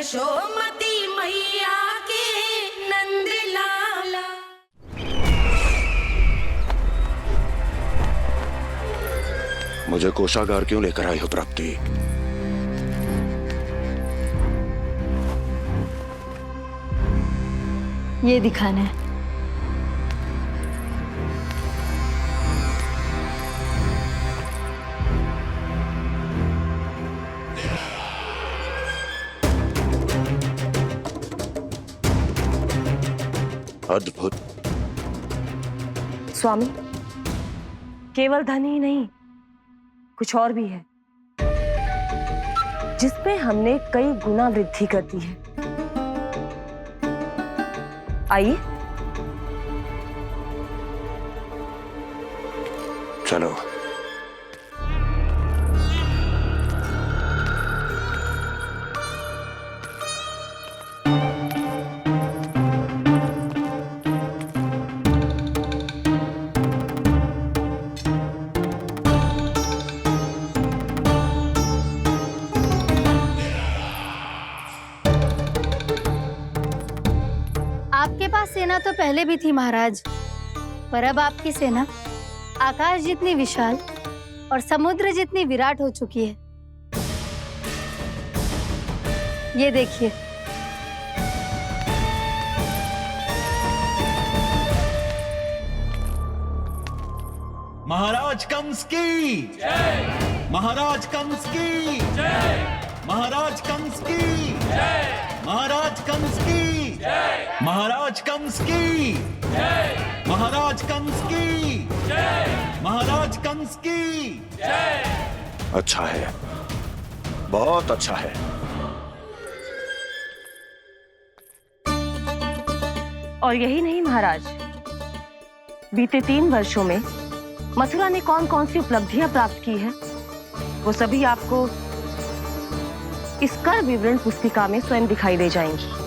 यशोमती मैया के नंद लाला। मुझे कोषागार क्यों लेकर आई हो प्राप्ति? ये दिखाना है। अद्भुत। स्वामी, केवल धन ही नहीं, कुछ और भी है जिसमें हमने कई गुना वृद्धि कर दी है। आइए चलो। आपके पास सेना तो पहले भी थी महाराज, पर अब आपकी सेना आकाश जितनी विशाल और समुद्र जितनी विराट हो चुकी है। ये देखिए। महाराज कंस की जय। महाराज कंस की जय। महाराज कंस की जय। महाराज कंस की जय। महाराज कंस की जय। महाराज कंस की जय। महाराज कंस की जय। अच्छा है, बहुत अच्छा है। और यही नहीं महाराज, बीते 3 वर्षों में मथुरा ने कौन कौन सी उपलब्धियां प्राप्त की है, वो सभी आपको इस कर विवरण पुस्तिका में स्वयं दिखाई दे जाएंगी।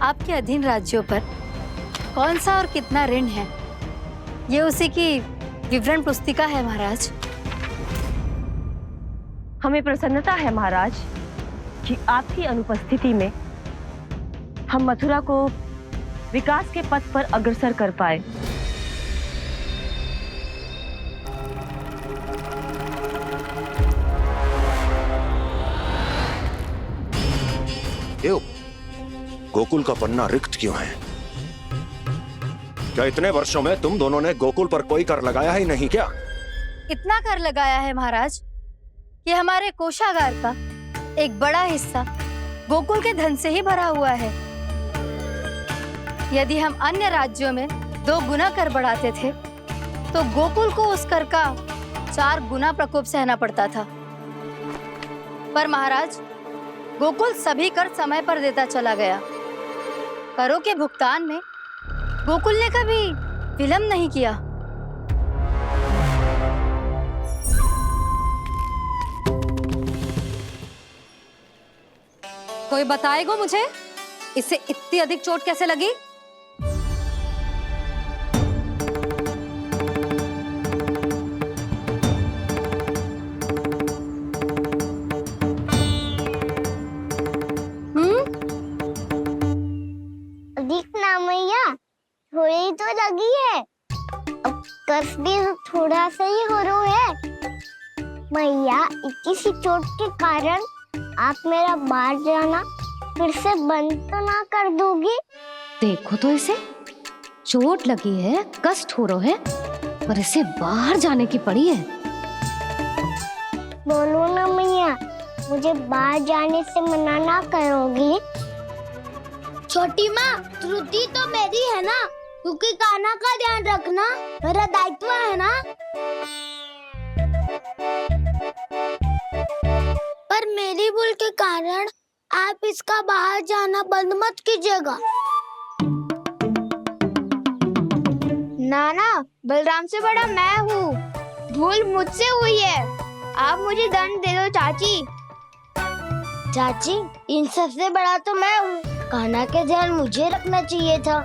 आपके अधीन राज्यों पर कौन सा और कितना ऋण है, ये उसी की विवरण पुस्तिका है महाराज। हमें प्रसन्नता है महाराज कि आपकी अनुपस्थिति में हम मथुरा को विकास के पथ पर अग्रसर कर पाए। क्यों? गोकुल का पन्ना रिक्त क्यों है? क्या इतने वर्षों में तुम दोनों ने गोकुल पर कोई कर लगाया ही नहीं क्या? इतना कर लगाया है महाराज कि हमारे कोषागार का एक बड़ा हिस्सा गोकुल के धन से ही भरा हुआ है। यदि हम अन्य राज्यों में 2 गुना कर बढ़ाते थे, तो गोकुल को उस कर का 4 गुना प्रकोप सहना पड़ता था। पर महाराज, गोकुल सभी कर समय पर देता चला गया। करों के भुगतान में गोकुल ने कभी विलंब नहीं किया। कोई बताएगा मुझे, इसे इतनी अधिक चोट कैसे लगी? अधिक ना मैया, थोड़ी तो लगी है। अब कस भी थोड़ा सा ही हो रहा है। मैया, इसी चोट के कारण आप मेरा बाहर जाना फिर से बंद तो ना कर दोगी? देखो तो इसे, चोट लगी है, कष्ट हो रहा है, पर इसे बाहर जाने की पड़ी है। बोलो ना मैया, मुझे बाहर जाने से मना ना करोगी? छोटी माँ, त्रुटि तो मेरी है ना, क्योंकि कान्हा का ध्यान रखना मेरा दायित्व है ना। पर मेरी भूल के कारण आप इसका बाहर जाना बंद मत कीजिएगा। नाना, बलराम से बड़ा मैं हूँ, भूल मुझसे हुई है, आप मुझे दंड दे दो चाची। चाची, इन सबसे बड़ा तो मैं हूँ, कान्हा के ध्यान मुझे रखना चाहिए था।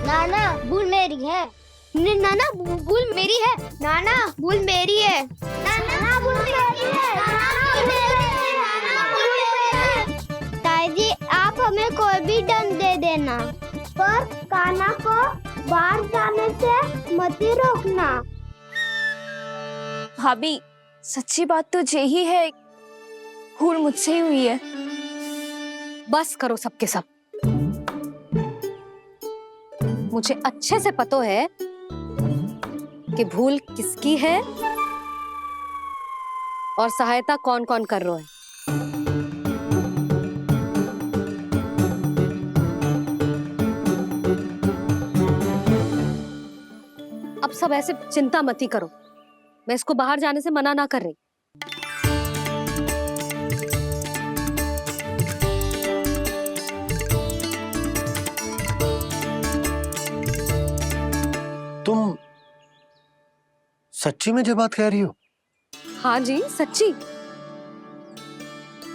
नाना भूल मेरी है। नाना भूल मेरी है। नाना भूल मेरी है। नाना भूल मेरी है। ताई जी आप हमें कोई भी दंड दे देना, पर कान्हा को बाहर जाने से मत ही रोकना। भाभी सच्ची बात तो यही है, भूल मुझसे ही हुई है। बस करो सबके सब। मुझे अच्छे से पता है कि भूल किसकी है और सहायता कौन कौन कर रहा है। अब सब ऐसे चिंता मत ही करो, मैं इसको बाहर जाने से मना ना कर रही। तुम सच्ची में ये बात कह रही हो? हाँ जी सच्ची।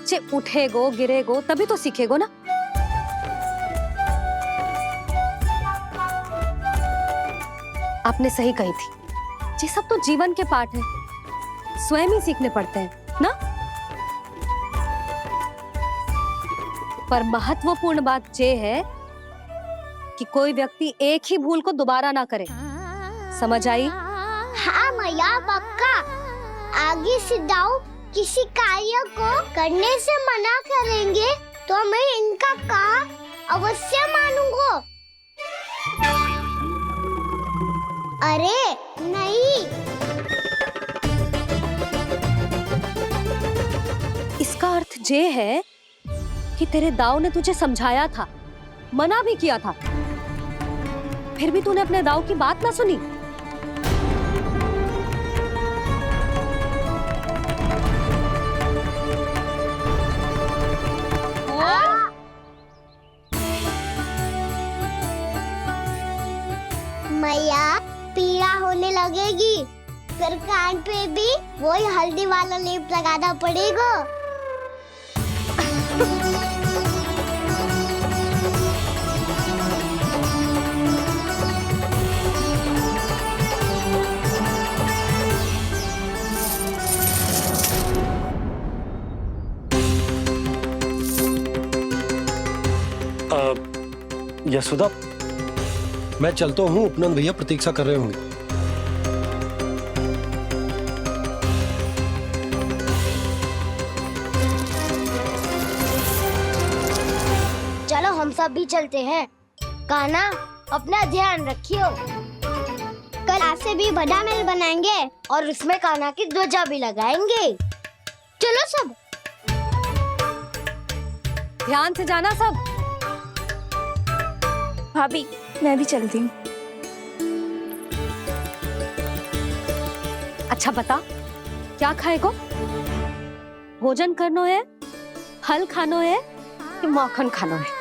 जे उठेगो गिरेगो तभी तो सीखेगो ना। आपने सही कही थी, ये सब तो जीवन के पाठ है, स्वयं ही सीखने पड़ते हैं ना। पर महत्वपूर्ण बात ये है कि कोई व्यक्ति एक ही भूल को दोबारा ना करे, समझ आई? हाँ मैया पक्का। आगे से दाऊ किसी कार्य को करने से मना करेंगे तो मैं इनका कहा अवश्य मानूंगा। अरे नहीं। इसका अर्थ ये है कि तेरे दाऊ ने तुझे समझाया था, मना भी किया था, फिर भी तूने अपने दाऊ की बात ना सुनी। मैया पीड़ा होने लगेगी, फिर कान पे भी वही हल्दी वाला लेप लगाना पड़ेगा। यशोदा, मैं चलता हूँ, उपनंद भैया प्रतीक्षा कर रहे होंगे। चलो हम सब भी चलते हैं। कान्हा अपना ध्यान रखियो। कल आज से भी बड़ा महल बनाएंगे और उसमें कान्हा की ध्वजा भी लगाएंगे। चलो सब। ध्यान से जाना सब। भाभी मैं भी चलती हूँ। अच्छा बता, क्या खाएगो? भोजन करनो है, फल खानो है कि माखन खानो है?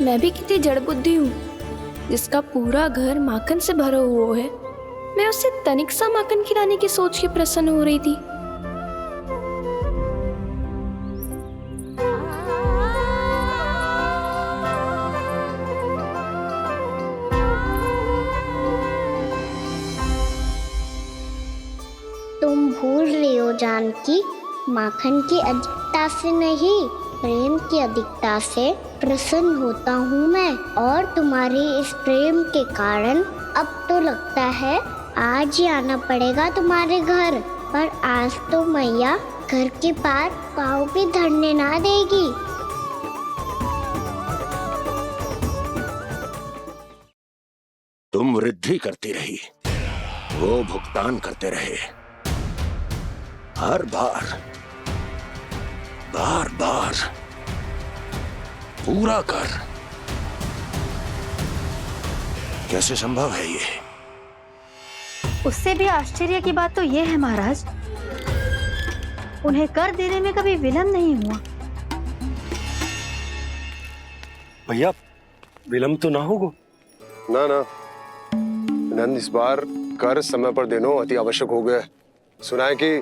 मैं भी कितनी जड़ बुद्धि हूँ, जिसका पूरा घर माखन से भरा हुआ है। मैं उससे तनिक सा माखन खिलाने की सोच के प्रसन्न हो रही थी। तुम भूल रही हो जानकी, माखन की अधिकता से नहीं, प्रेम की अधिकता से प्रसन्न होता हूँ मैं। और तुम्हारी इस प्रेम के कारण अब तो लगता है आज ही आना पड़ेगा तुम्हारे घर। पर आज तो मैया घर के पार पाँव भी धरने ना देगी। तुम वृद्धि करती रही, वो भुगतान करते रहे। हर बार बार बार पूरा कर। कैसे संभव है ये? उससे भी आश्चर्य की बात तो ये है महाराज, उन्हें कर देने में कभी विलंब नहीं हुआ। भैया विलंब तो ना होगा? ना ना नंद, इस बार कर समय पर देना अति आवश्यक हो गया है। सुना है कि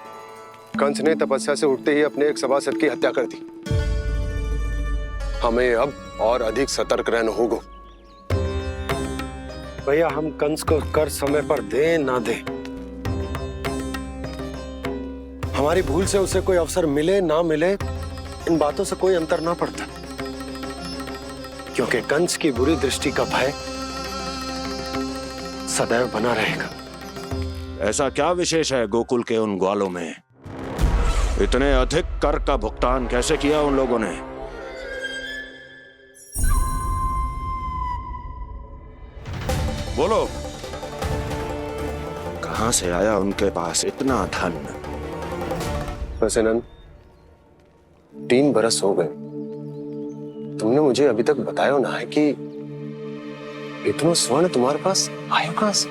कंस ने तपस्या से उठते ही अपने एक सभासद की हत्या कर दी। हमें अब और अधिक सतर्क रहना होगा। भैया हम कंस को कर समय पर दे ना दे, हमारी भूल से उसे कोई अवसर मिले ना मिले, इन बातों से कोई अंतर ना पड़ता, क्योंकि कंस की बुरी दृष्टि का भय सदैव बना रहेगा। ऐसा क्या विशेष है गोकुल के उन ग्वालों में? इतने अधिक कर का भुगतान कैसे किया उन लोगों ने? बोलो, कहां से आया उनके पास इतना धन? वैसे नंद, 3 बरस हो गए, तुमने मुझे अभी तक बताया ना है कि इतना स्वर्ण तुम्हारे पास आया कहां से?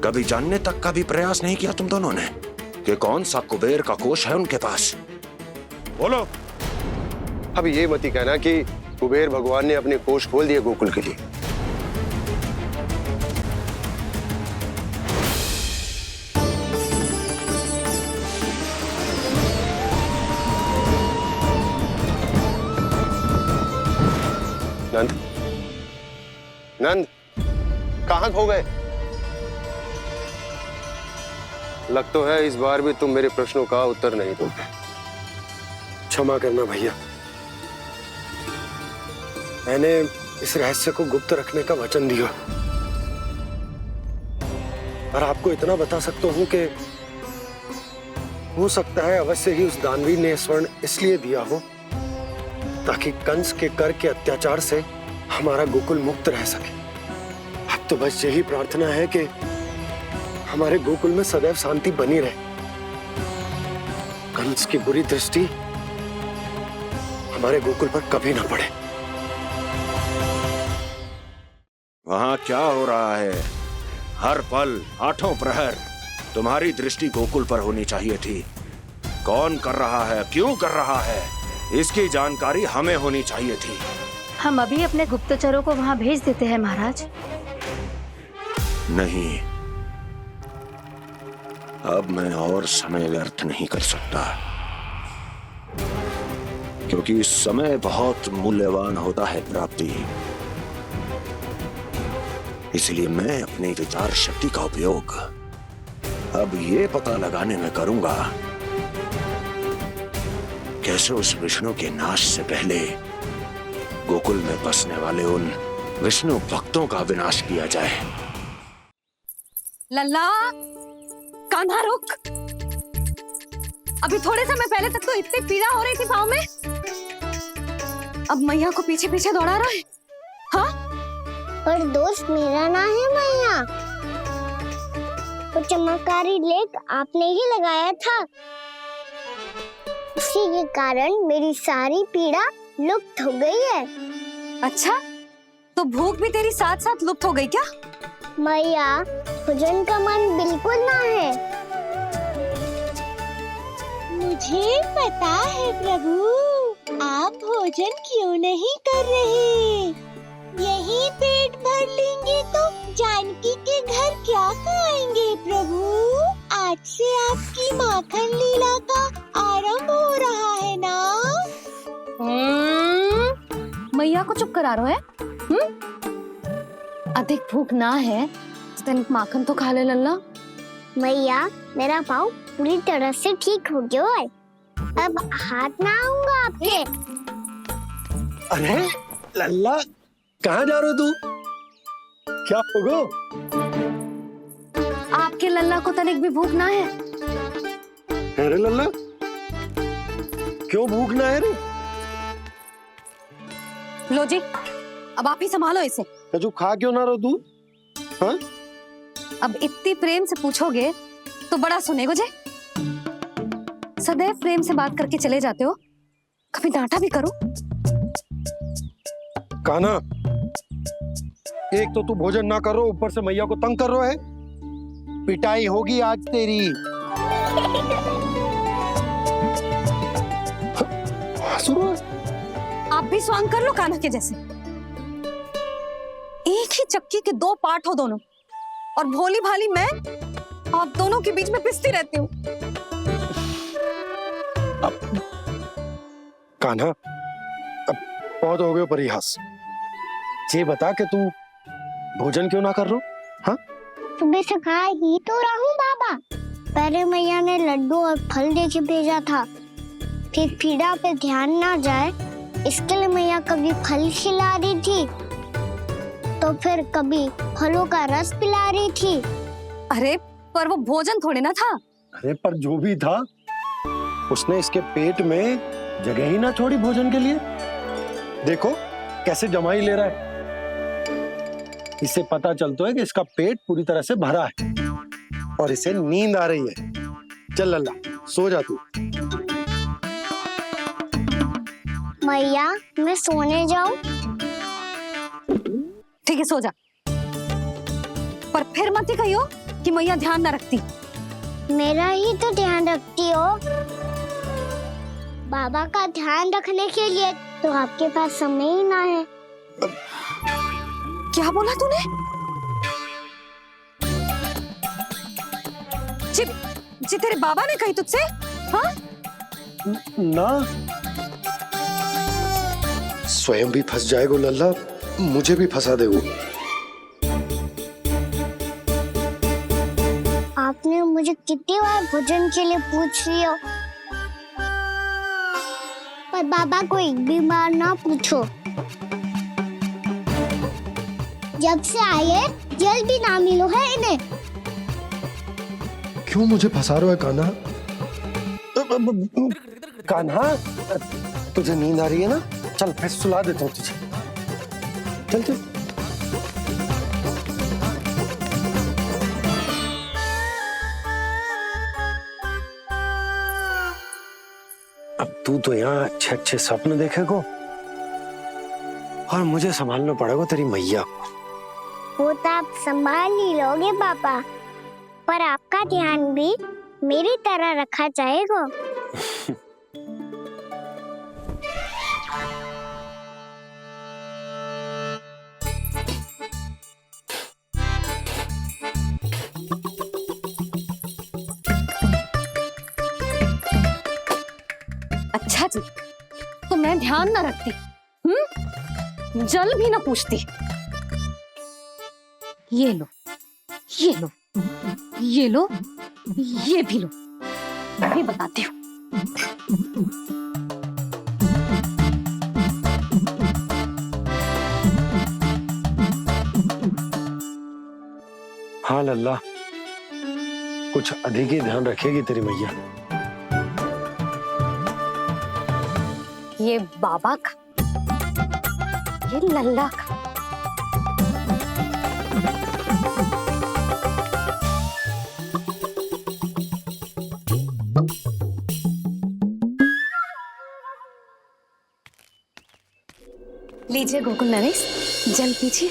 कभी जानने तक का भी प्रयास नहीं किया तुम दोनों ने कि कौन सा कुबेर का कोष है उनके पास? बोलो। अब ये मत ही कहना कि कुबेर भगवान ने अपने कोष खोल दिए गोकुल के लिए। नंद, नंद, कहां खो गए? लग तो है इस बार भी तुम मेरे प्रश्नों का उत्तर नहीं दोगे। क्षमा करना भैया, मैंने इस रहस्य को गुप्त रखने का वचन दिया, और आपको इतना बता सकता हूं कि हो सकता है अवश्य ही उस दानवी ने स्वर्ण इसलिए दिया हो ताकि कंस के कर के अत्याचार से हमारा गोकुल मुक्त रह सके। अब तो बस यही प्रार्थना है कि हमारे गोकुल में सदैव शांति बनी रहे, कंस की बुरी दृष्टि हमारे गोकुल पर कभी ना पड़े। वहां क्या हो रहा है? हर पल, आठों प्रहर तुम्हारी दृष्टि गोकुल पर होनी चाहिए थी। कौन कर रहा है, क्यों कर रहा है, इसकी जानकारी हमें होनी चाहिए थी। हम अभी अपने गुप्तचरों को वहां भेज देते हैं महाराज। नहीं, अब मैं और समय व्यर्थ नहीं कर सकता, क्योंकि समय बहुत मूल्यवान होता है प्राप्ति। इसलिए मैं अपनी विचार शक्ति का उपयोग अब ये पता लगाने में करूंगा कैसे उस विष्णु के नाश से पहले गोकुल में बसने वाले उन विष्णु भक्तों का विनाश किया जाए। लल्ला, कान्हा रुक। अभी थोड़े समय पहले तक तो इतनी पीड़ा हो रही थी पाँव में, अब मैया को पीछे पीछे दौड़ा रहा है। हाँ? पर दोस्त मेरा ना है मैया, वो चमत्कारी लेख आपने ही लगाया था, उसी के कारण मेरी सारी पीड़ा लुप्त हो गई है। अच्छा, तो भूख भी तेरी साथ साथ लुप्त हो गई क्या? मैया, भोजन का मन बिल्कुल ना है। मुझे पता है प्रभु, आप भोजन क्यों नहीं कर रहे। यही पेट भर लेंगे तो जानकी के घर क्या खाएंगे प्रभु। आज से आपकी माखन लीला का आरंभ हो रहा है ना। मैया को चुप करा रहे है। अधिक भूख ना है तो तनिक माखन तो खा ले लल्ला। मैया, मेरा पाँव पूरी तरह से ठीक हो गया है, अब हाथ ना आऊंगा आपके। अरे लल्ला, कहाँ जा रहे हो तू? क्या होगा? आपके लल्ला को तनिक भी भूख ना है? अरे लल्ला, क्यों भूख ना है रे? लो जी, अब आप ही संभालो इसे। तू खा क्यों ना रहो तू? हाँ? अब इतनी प्रेम से पूछोगे तो बड़ा सुनेगो जे। सदैव प्रेम से बात करके चले जाते हो, कभी डांटा भी करो। कान्हा, एक तो तू भोजन ना कर रहा, ऊपर से मैया को तंग कर रहा है। पिटाई होगी आज तेरी। आप भी स्वांग कर लो कान्हा के जैसे। एक ही चक्की के 2 पार्ट हो दोनों। और भोली भाली मैं आप दोनों के बीच में पिसती रहती हूँ। कान्हा, अब बहुत हो गए परिहास। ये बता कि तू भोजन क्यों ना कर रो? हाँ, सुबह से खा ही तो रहा हूँ बाबा। पहले मैया ने लड्डू और फल दे के भेजा था, फिर पीड़ा पे ध्यान ना जाए इसके लिए मैया कभी फल खिला रही थी तो फिर कभी फलों का रस पिला रही थी। अरे पर वो भोजन थोड़े ना था। अरे पर जो भी था, उसने इसके पेट में जगह ही ना छोड़ी भोजन के लिए। देखो कैसे जमाई ले रहा है। इससे पता चलता है कि इसका पेट पूरी तरह से भरा है और इसे नींद आ रही है। चल लल्ला, सो जा तू। मैया, मैं सोने जाऊं? ठीक है, सो जा, पर फिर मत ही कहियो कि मैया ध्यान ना रखती। मेरा ही तो ध्यान रखती हो। बाबा का ध्यान रखने के लिए तो आपके पास समय ही ना है। क्या बोला तूने? जी तेरे बाबा ने कही तुझसे? हाँ? ना, स्वयं भी फंस जाएगा लल्ला, मुझे भी फंसा देगो। आपने मुझे कितनी बार भोजन के लिए पूछ लिया, पर बाबा को एक भी बार ना पूछो। जब से आए जल भी ना मिलो है इन्हें। क्यों मुझे फंसा रहा है कान्हा? कान्हा, तुझे नींद आ रही है ना? चल मैं सुला देता हूँ तुझे। चल चल। अब तू तो यहाँ अच्छे अच्छे सपने देखेगो और मुझे संभालना पड़ेगा तेरी मैया को। वो तो आप संभाल ही लोगे पापा, पर आपका ध्यान भी मेरी तरह रखा जाएगा। अच्छा जी, तो मैं ध्यान ना रखती, जल भी ना पूछती। ये लो, ये लो, ये लो, ये भी लो, मैं भी बताती हूँ। हाँ लल्ला, कुछ अधिक ही ध्यान रखेगी तेरी मैया। ये बाबा का, ये लल्ला का। लीजिए गोकुल नरेश, जल पीजिए।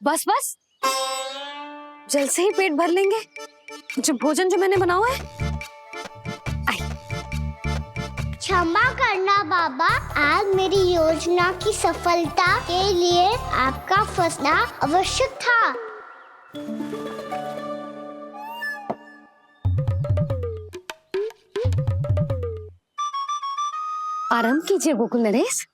बस बस, जल से ही पेट भर लेंगे। जो भोजन जो मैंने बनाया है। क्षमा करना बाबा, आज मेरी योजना की सफलता के लिए आपका फंसना आवश्यक था। आराम कीजिए गोकुल नरेश।